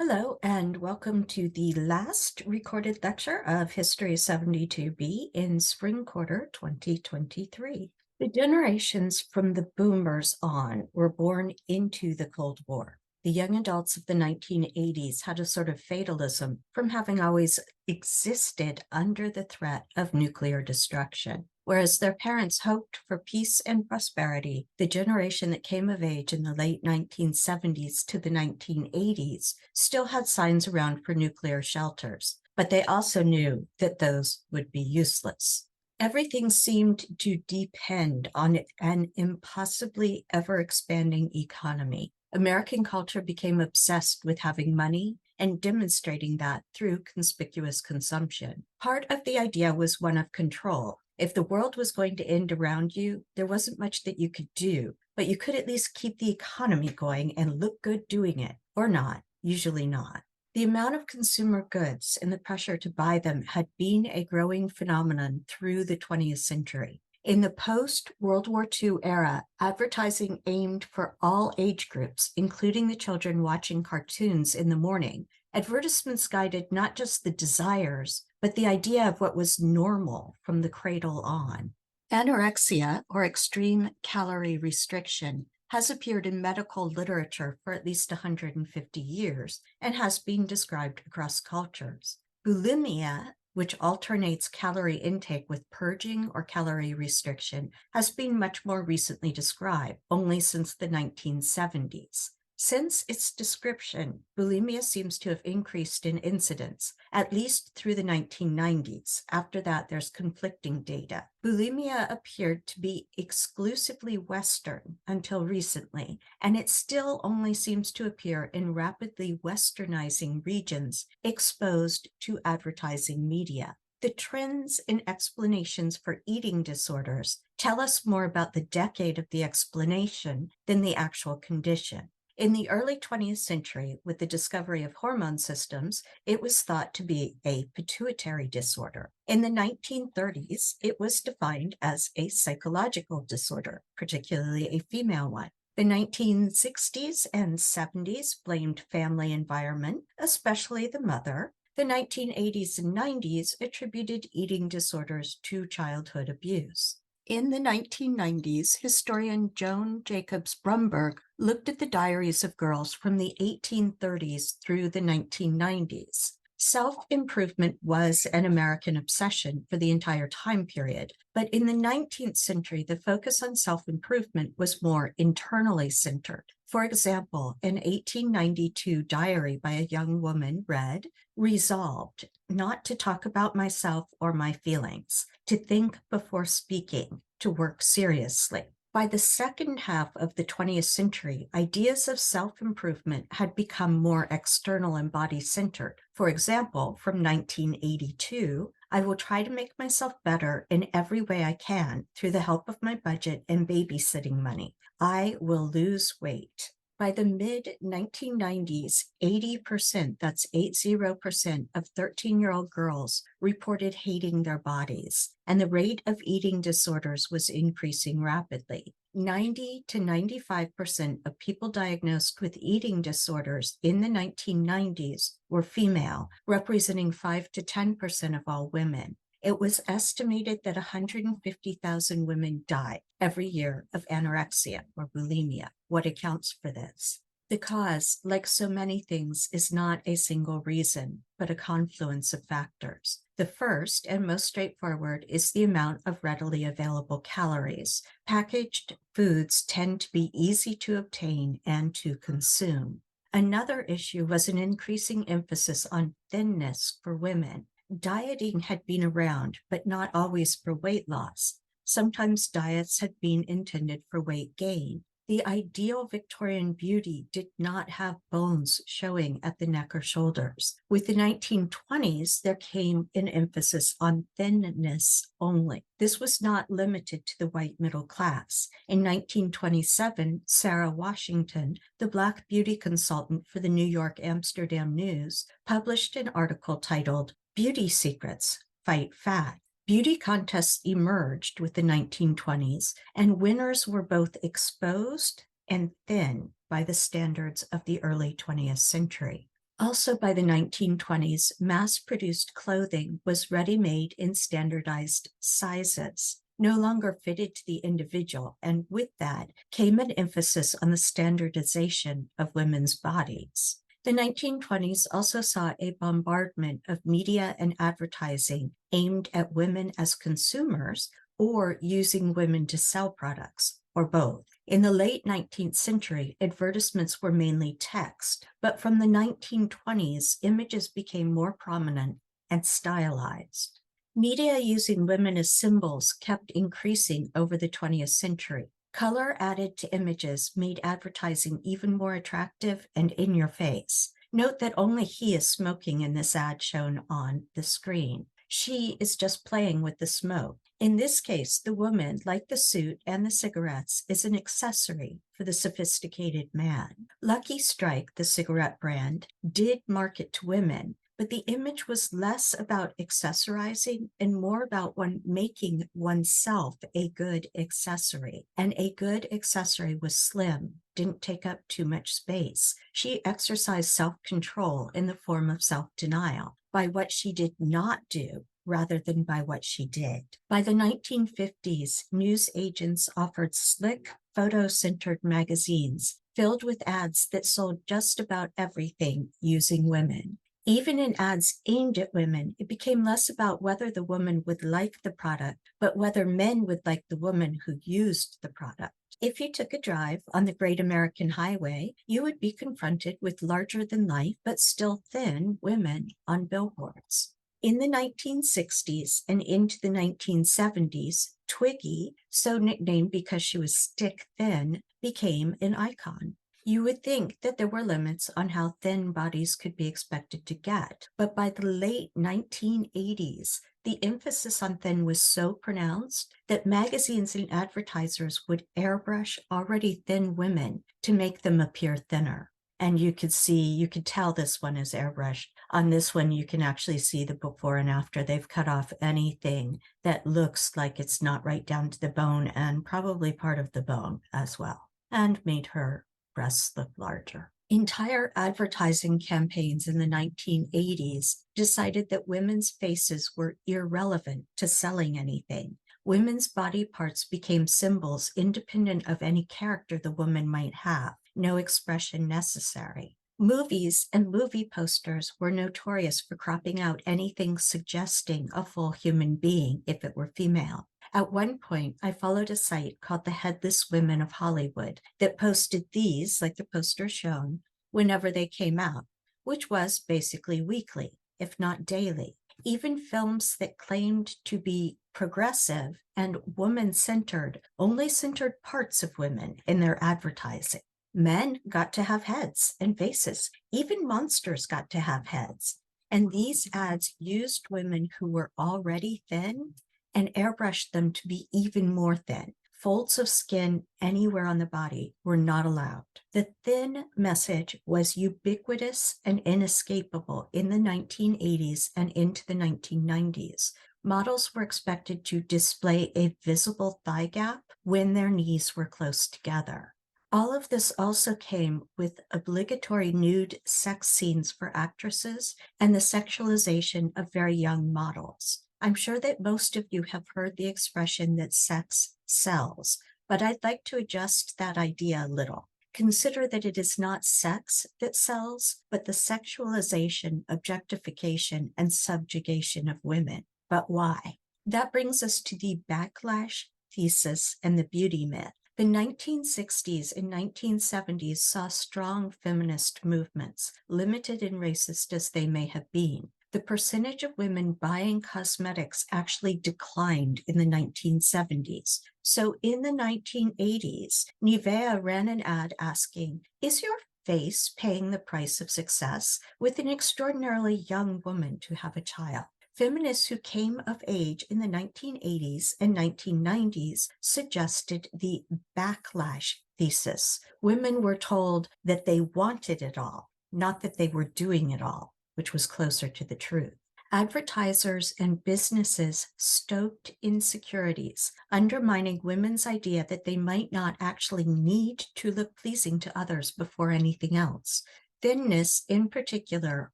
Hello, and welcome to the last recorded lecture of History 72B in spring quarter 2023. The generations from the boomers on were born into the Cold War. The young adults of the 1980s had a sort of fatalism from having always existed under the threat of nuclear destruction. Whereas their parents hoped for peace and prosperity, the generation that came of age in the late 1970s to the 1980s still had signs around for nuclear shelters, but they also knew that those would be useless. Everything seemed to depend on an impossibly ever-expanding economy. American culture became obsessed with having money and demonstrating that through conspicuous consumption. Part of the idea was one of control. If the world was going to end around you, there wasn't much that you could do, but you could at least keep the economy going and look good doing it, or not, usually not. The amount of consumer goods and the pressure to buy them had been a growing phenomenon through the 20th century. In the post-World War II era, advertising aimed for all age groups, including the children watching cartoons in the morning. Advertisements guided not just the desires, but the idea of what was normal from the cradle on. Anorexia, or extreme calorie restriction, has appeared in medical literature for at least 150 years and has been described across cultures. Bulimia, which alternates calorie intake with purging or calorie restriction, has been much more recently described, only since the 1970s. Since its description, bulimia seems to have increased in incidence, at least through the 1990s. After that, there's conflicting data. Bulimia appeared to be exclusively Western until recently, and it still only seems to appear in rapidly Westernizing regions exposed to advertising media. The trends in explanations for eating disorders tell us more about the decade of the explanation than the actual condition. In the early 20th century, with the discovery of hormone systems, it was thought to be a pituitary disorder. In the 1930s, it was defined as a psychological disorder, particularly a female one. The 1960s and 70s blamed family environment, especially the mother. The 1980s and 90s attributed eating disorders to childhood abuse. In the 1990s, historian Joan Jacobs Brumberg looked at the diaries of girls from the 1830s through the 1990s. Self-improvement was an American obsession for the entire time period, but in the 19th century, the focus on self-improvement was more internally centered. For example, an 1892 diary by a young woman read, "Resolved not to talk about myself or my feelings, to think before speaking, to work seriously." By the second half of the 20th century, ideas of self-improvement had become more external and body-centered. For example, from 1982, "I will try to make myself better in every way I can through the help of my budget and babysitting money. I will lose weight." By the mid-1990s, 80%, that's 80% of 13-year-old girls reported hating their bodies, and the rate of eating disorders was increasing rapidly. 90 to 95% of people diagnosed with eating disorders in the 1990s were female, representing 5 to 10% of all women. It was estimated that 150,000 women die every year of anorexia or bulimia. What accounts for this? The cause, like so many things, is not a single reason, but a confluence of factors. The first and most straightforward is the amount of readily available calories. Packaged foods tend to be easy to obtain and to consume. Another issue was an increasing emphasis on thinness for women. Dieting had been around, but not always for weight loss. Sometimes diets had been intended for weight gain. The ideal Victorian beauty did not have bones showing at the neck or shoulders. With the 1920s, there came an emphasis on thinness only. This was not limited to the white middle class. In 1927, Sarah Washington, the Black beauty consultant for the New York Amsterdam News, published an article titled "Beauty Secrets, Fight Fat." Beauty contests emerged with the 1920s, and winners were both exposed and thin by the standards of the early 20th century. Also, by the 1920s, mass-produced clothing was ready-made in standardized sizes, no longer fitted to the individual, and with that came an emphasis on the standardization of women's bodies. The 1920s also saw a bombardment of media and advertising aimed at women as consumers or using women to sell products, or both. In the late 19th century, advertisements were mainly text, but from the 1920s, images became more prominent and stylized. Media using women as symbols kept increasing over the 20th century. Color added to images made advertising even more attractive and in your face. Note that only he is smoking in this ad shown on the screen. She is just playing with the smoke. In this case, the woman, like the suit and the cigarettes, is an accessory for the sophisticated man. Lucky Strike, the cigarette brand, did market to women, but the image was less about accessorizing and more about making oneself a good accessory. And a good accessory was slim, didn't take up too much space. She exercised self-control in the form of self-denial by what she did not do rather than by what she did. By the 1950s, news agents offered slick, photo-centered magazines filled with ads that sold just about everything using women. Even in ads aimed at women, it became less about whether the woman would like the product, but whether men would like the woman who used the product. If you took a drive on the Great American Highway, you would be confronted with larger-than-life but still thin women on billboards. In the 1960s and into the 1970s, Twiggy, so nicknamed because she was stick-thin, became an icon. You would think that there were limits on how thin bodies could be expected to get, but by the late 1980s, the emphasis on thin was so pronounced that magazines and advertisers would airbrush already thin women to make them appear thinner. And you could tell this one is airbrushed. On this one, you can actually see the before and after. They've cut off anything that looks like it's not right down to the bone and probably part of the bone as well, and made her breasts look larger. Entire advertising campaigns in the 1980s decided that women's faces were irrelevant to selling anything. Women's body parts became symbols independent of any character the woman might have, no expression necessary. Movies and movie posters were notorious for cropping out anything suggesting a full human being if it were female. At one point, I followed a site called the Headless Women of Hollywood that posted these, like the poster shown, whenever they came out, which was basically weekly, if not daily. Even films that claimed to be progressive and woman-centered only centered parts of women in their advertising. Men got to have heads and faces. Even monsters got to have heads. And these ads used women who were already thin and airbrushed them to be even more thin. Folds of skin anywhere on the body were not allowed. The thin message was ubiquitous and inescapable in the 1980s and into the 1990s. Models were expected to display a visible thigh gap when their knees were close together. All of this also came with obligatory nude sex scenes for actresses and the sexualization of very young models. I'm sure that most of you have heard the expression that sex sells, but I'd like to adjust that idea a little. Consider that it is not sex that sells, but the sexualization, objectification, and subjugation of women. But why? That brings us to the backlash thesis and the beauty myth. The 1960s and 1970s saw strong feminist movements, limited and racist as they may have been. The percentage of women buying cosmetics actually declined in the 1970s. So in the 1980s, Nivea ran an ad asking, "Is your face paying the price of success?" with an extraordinarily young woman to have a child. Feminists who came of age in the 1980s and 1990s suggested the backlash thesis. Women were told that they wanted it all, not that they were doing it all, which was closer to the truth. Advertisers and businesses stoked insecurities, undermining women's idea that they might not actually need to look pleasing to others before anything else. Thinness, in particular,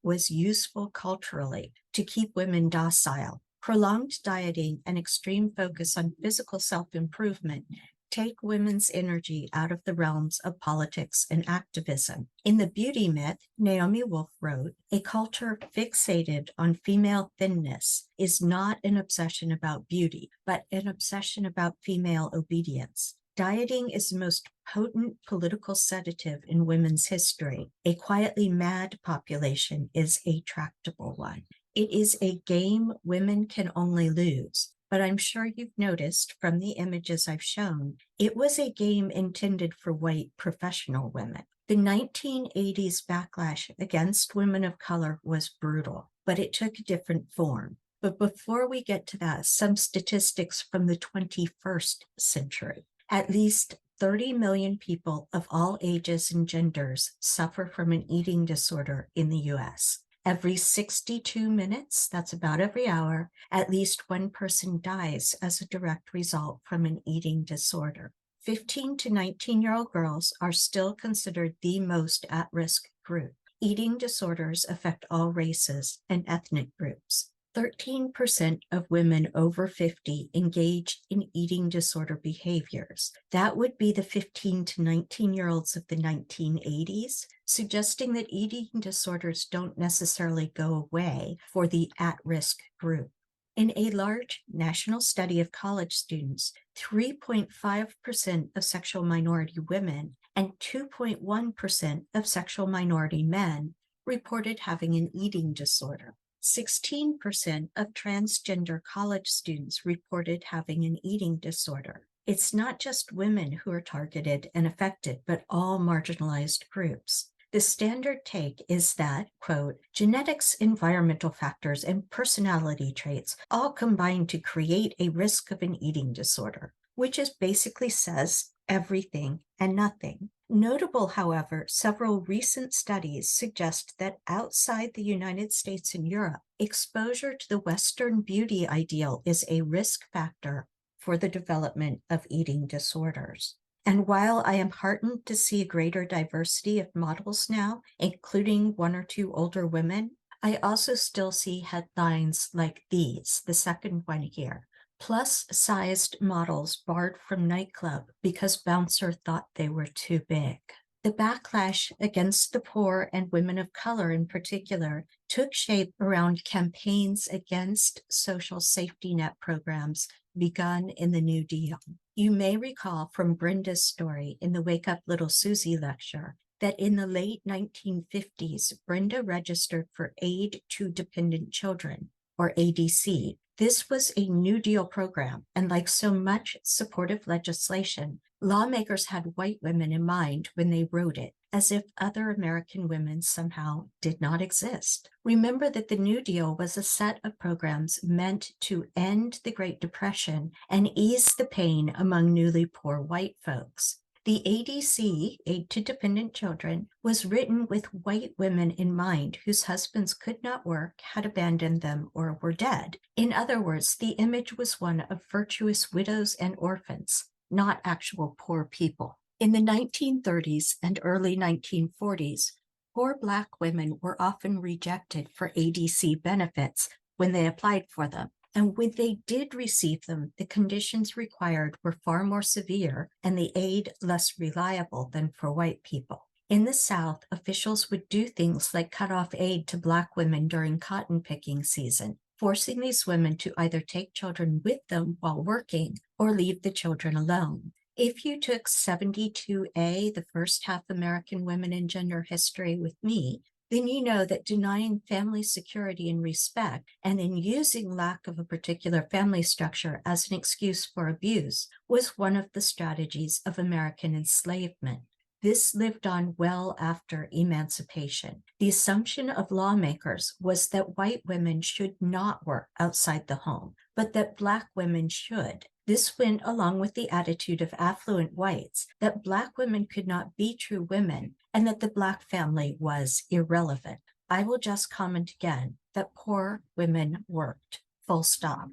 was useful culturally to keep women docile. Prolonged dieting and extreme focus on physical self-improvement take women's energy out of the realms of politics and activism. In The Beauty Myth, Naomi Wolf wrote, "A culture fixated on female thinness is not an obsession about beauty, but an obsession about female obedience. Dieting is the most potent political sedative in women's history. A quietly mad population is a tractable one. It is a game women can only lose. But I'm sure you've noticed from the images I've shown, it was a game intended for white professional women. The 1980s backlash against women of color was brutal, but it took a different form. But before we get to that, some statistics from the 21st century. At least 30 million people of all ages and genders suffer from an eating disorder in the US. Every 62 minutes, that's about every hour, at least one person dies as a direct result from an eating disorder. 15 to 19-year-old girls are still considered the most at-risk group. Eating disorders affect all races and ethnic groups. 13% of women over 50 engage in eating disorder behaviors. That would be the 15 to 19-year-olds of the 1980s, suggesting that eating disorders don't necessarily go away for the at-risk group. In a large national study of college students, 3.5% of sexual minority women and 2.1% of sexual minority men reported having an eating disorder. 16% of transgender college students reported having an eating disorder. It's not just women who are targeted and affected, but all marginalized groups. The standard take is that, quote, genetics, environmental factors, and personality traits all combine to create a risk of an eating disorder, which is basically says everything and nothing. Notable, however, several recent studies suggest that outside the United States and Europe, exposure to the Western beauty ideal is a risk factor for the development of eating disorders. And while I am heartened to see a greater diversity of models now, including one or two older women, I also still see headlines like these, the second one here. Plus-sized models barred from nightclub because bouncer thought they were too big. The backlash against the poor and women of color in particular took shape around campaigns against social safety net programs begun in the New Deal. You may recall from Brenda's story in the Wake Up Little Susie lecture that in the late 1950s, Brenda registered for Aid to Dependent Children, or ADC. This was a New Deal program, and like so much supportive legislation, lawmakers had white women in mind when they wrote it, as if other American women somehow did not exist. Remember that the New Deal was a set of programs meant to end the Great Depression and ease the pain among newly poor white folks. The ADC, Aid to Dependent Children, was written with white women in mind whose husbands could not work, had abandoned them, or were dead. In other words, the image was one of virtuous widows and orphans, not actual poor people. In the 1930s and early 1940s, poor Black women were often rejected for ADC benefits when they applied for them. And when they did receive them, the conditions required were far more severe and the aid less reliable than for white people. In the South, officials would do things like cut off aid to Black women during cotton picking season, forcing these women to either take children with them while working or leave the children alone. If you took 72A, the first half American women in gender history with me, then you know that denying family security and respect and then using lack of a particular family structure as an excuse for abuse was one of the strategies of American enslavement. This lived on well after emancipation. The assumption of lawmakers was that white women should not work outside the home, but that Black women should. This went along with the attitude of affluent whites that Black women could not be true women and that the Black family was irrelevant. I will just comment again that poor women worked, full stop.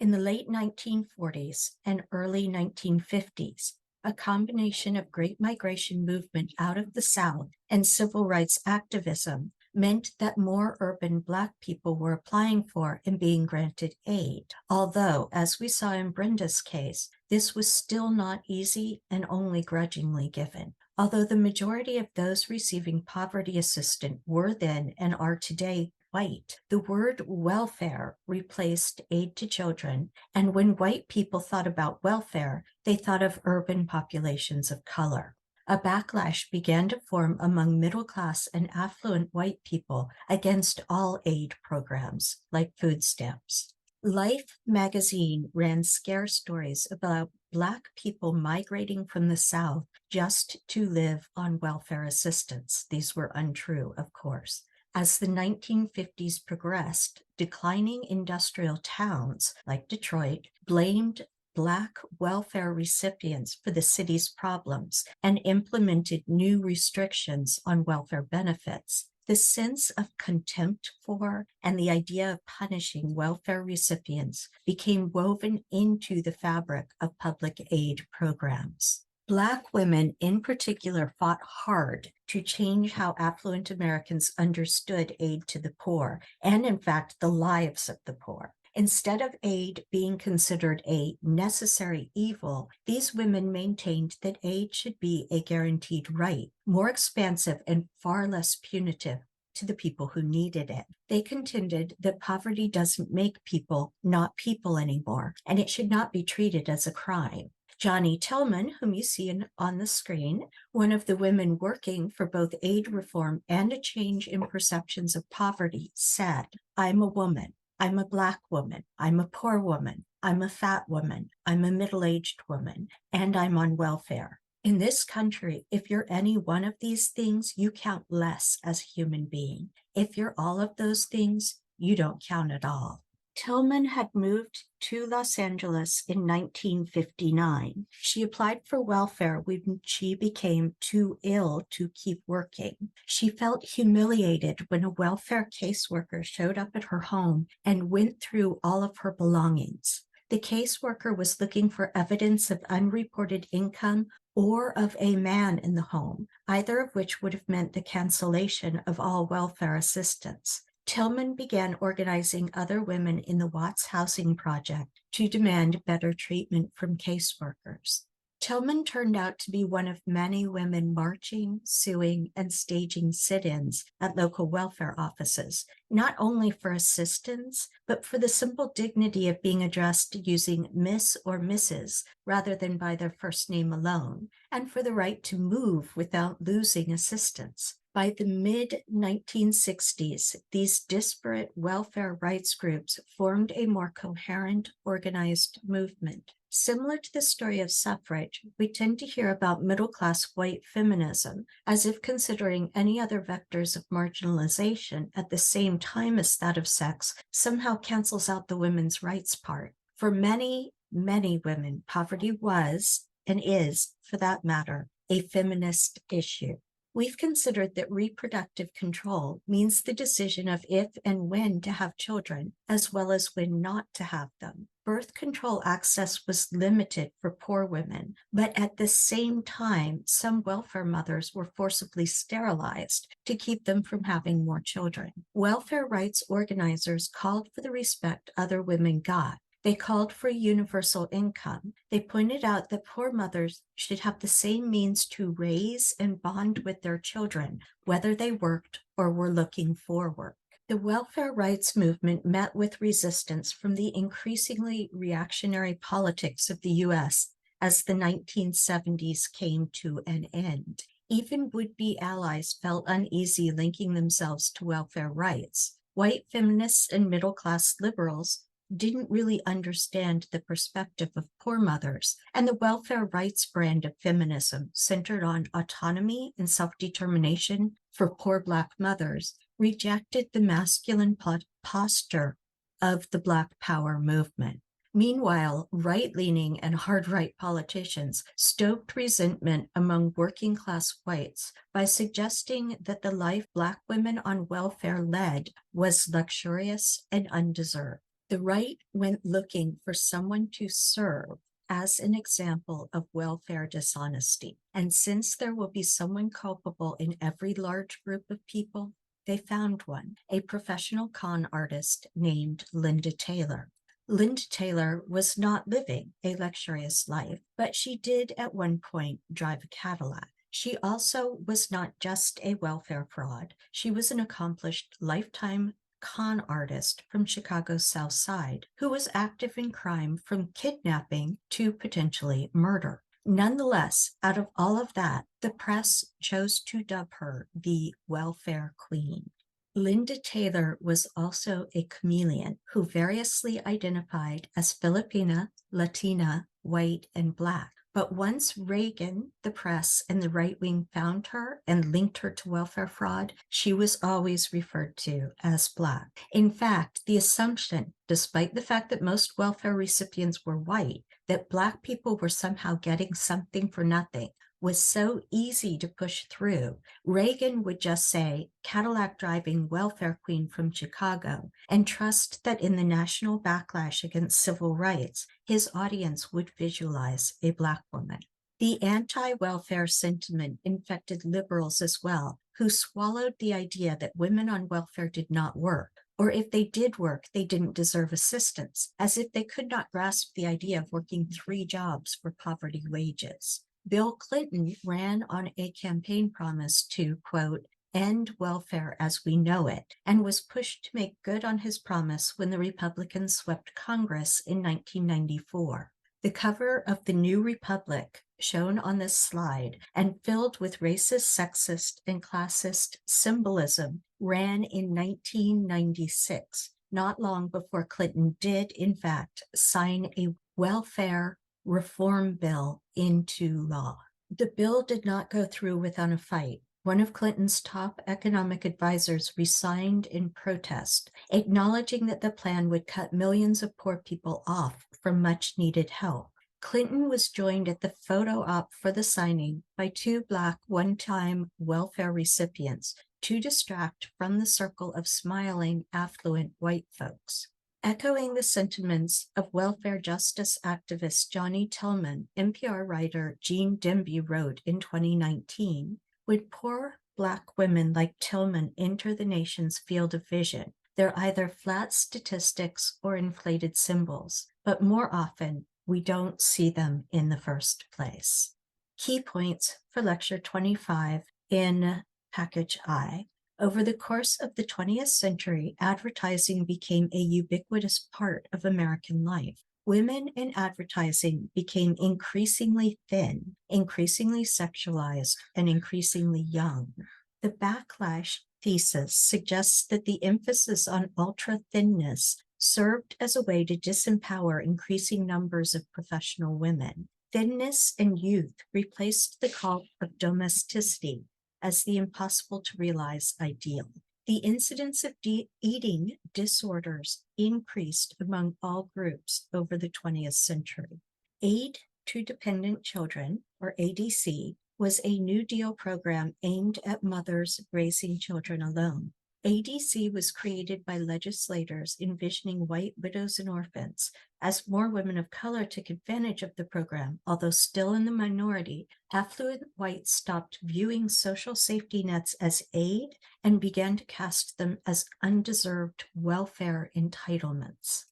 In the late 1940s and early 1950s, a combination of Great Migration movement out of the South and civil rights activism, meant that more urban Black people were applying for and being granted aid. Although, as we saw in Brenda's case, this was still not easy and only grudgingly given. Although the majority of those receiving poverty assistance were then and are today white, the word welfare replaced aid to children, and when white people thought about welfare, they thought of urban populations of color. A backlash began to form among middle-class and affluent white people against all aid programs, like food stamps. Life magazine ran scare stories about Black people migrating from the South just to live on welfare assistance. These were untrue, of course. As the 1950s progressed, declining industrial towns like Detroit blamed Black welfare recipients for the city's problems and implemented new restrictions on welfare benefits. The sense of contempt for and the idea of punishing welfare recipients became woven into the fabric of public aid programs. Black women in particular fought hard to change how affluent Americans understood aid to the poor and, in fact, the lives of the poor. Instead of aid being considered a necessary evil, these women maintained that aid should be a guaranteed right, more expansive and far less punitive to the people who needed it. They contended that poverty doesn't make people not people anymore, and it should not be treated as a crime. Johnny Tillman, whom you see on the screen, one of the women working for both aid reform and a change in perceptions of poverty, said, "I'm a woman. I'm a Black woman, I'm a poor woman, I'm a fat woman, I'm a middle-aged woman, and I'm on welfare. In this country, if you're any one of these things, you count less as a human being. If you're all of those things, you don't count at all." Tillman had moved to Los Angeles in 1959. She applied for welfare when she became too ill to keep working. She felt humiliated when a welfare caseworker showed up at her home and went through all of her belongings. The caseworker was looking for evidence of unreported income or of a man in the home, either of which would have meant the cancellation of all welfare assistance. Tillman began organizing other women in the Watts Housing Project to demand better treatment from caseworkers. Tillman turned out to be one of many women marching, suing, and staging sit-ins at local welfare offices, not only for assistance, but for the simple dignity of being addressed using Miss or Mrs. rather than by their first name alone, and for the right to move without losing assistance. By the mid-1960s, these disparate welfare rights groups formed a more coherent, organized movement. Similar to the story of suffrage, we tend to hear about middle-class white feminism as if considering any other vectors of marginalization at the same time as that of sex somehow cancels out the women's rights part. For many, many women, poverty was, and is, for that matter, a feminist issue. We've considered that reproductive control means the decision of if and when to have children, as well as when not to have them. Birth control access was limited for poor women, but at the same time, some welfare mothers were forcibly sterilized to keep them from having more children. Welfare rights organizers called for the respect other women got. They called for universal income. They pointed out that poor mothers should have the same means to raise and bond with their children, whether they worked or were looking for work. The welfare rights movement met with resistance from the increasingly reactionary politics of the U.S. as the 1970s came to an end. Even would-be allies felt uneasy linking themselves to welfare rights. White feminists and middle-class liberals didn't really understand the perspective of poor mothers, and the welfare rights brand of feminism centered on autonomy and self-determination for poor Black mothers rejected the masculine posture of the Black Power movement. Meanwhile, right-leaning and hard-right politicians stoked resentment among working-class whites by suggesting that the life Black women on welfare led was luxurious and undeserved. The right went looking for someone to serve as an example of welfare dishonesty. And since there will be someone culpable in every large group of people, they found one, a professional con artist named Linda Taylor. Linda Taylor was not living a luxurious life, but she did at one point drive a Cadillac. She also was not just a welfare fraud. She was an accomplished lifetime con artist from Chicago's South Side who was active in crime from kidnapping to potentially murder. Nonetheless, out of all of that, the press chose to dub her the welfare queen. Linda Taylor was also a chameleon who variously identified as Filipina, Latina, white, and Black. But once Reagan, the press, and the right wing found her and linked her to welfare fraud, she was always referred to as Black. In fact, the assumption, despite the fact that most welfare recipients were white, that Black people were somehow getting something for nothing was so easy to push through. Reagan would just say, Cadillac driving welfare queen from Chicago, and trust that in the national backlash against civil rights, his audience would visualize a Black woman. The anti-welfare sentiment infected liberals as well, who swallowed the idea that women on welfare did not work, or if they did work, they didn't deserve assistance, as if they could not grasp the idea of working 3 jobs for poverty wages. Bill Clinton ran on a campaign promise to, quote, end welfare as we know it, and was pushed to make good on his promise when the Republicans swept Congress in 1994. The cover of the New Republic, shown on this slide and filled with racist, sexist, and classist symbolism, ran in 1996, not long before Clinton did, in fact, sign a welfare reform bill into law. The bill did not go through without a fight. One of Clinton's top economic advisors resigned in protest, acknowledging that the plan would cut millions of poor people off from much-needed help. Clinton was joined at the photo op for the signing by 2 Black one-time welfare recipients to distract from the circle of smiling, affluent white folks. Echoing the sentiments of welfare justice activist Johnny Tillman, NPR writer Gene Demby wrote in 2019, when poor Black women like Tillman enter the nation's field of vision, they're either flat statistics or inflated symbols, but more often, we don't see them in the first place. Key points for Lecture 25 in Package I. Over the course of the 20th century, advertising became a ubiquitous part of American life. Women in advertising became increasingly thin, increasingly sexualized, and increasingly young. The Backlash thesis suggests that the emphasis on ultra-thinness served as a way to disempower increasing numbers of professional women. Thinness and youth replaced the cult of domesticity as the impossible to realize ideal. The incidence of eating disorders increased among all groups over the 20th century. Aid to Dependent Children, or ADC, was a New Deal program aimed at mothers raising children alone. ADC was created by legislators envisioning white widows and orphans. As more women of color took advantage of the program, although still in the minority, affluent whites stopped viewing social safety nets as aid and began to cast them as undeserved welfare entitlements.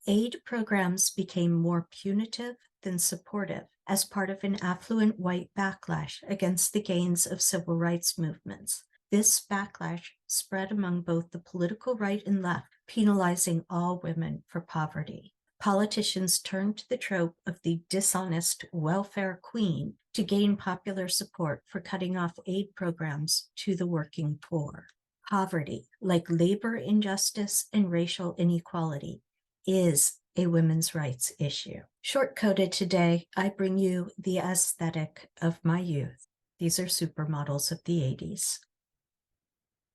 Aid programs became more punitive than supportive as part of an affluent white backlash against the gains of civil rights movements. This backlash spread among both the political right and left, penalizing all women for poverty. Politicians turned to the trope of the dishonest welfare queen to gain popular support for cutting off aid programs to the working poor. Poverty, like labor injustice and racial inequality, is a women's rights issue. Short-coded today, I bring you the aesthetic of my youth. These are supermodels of the 80s.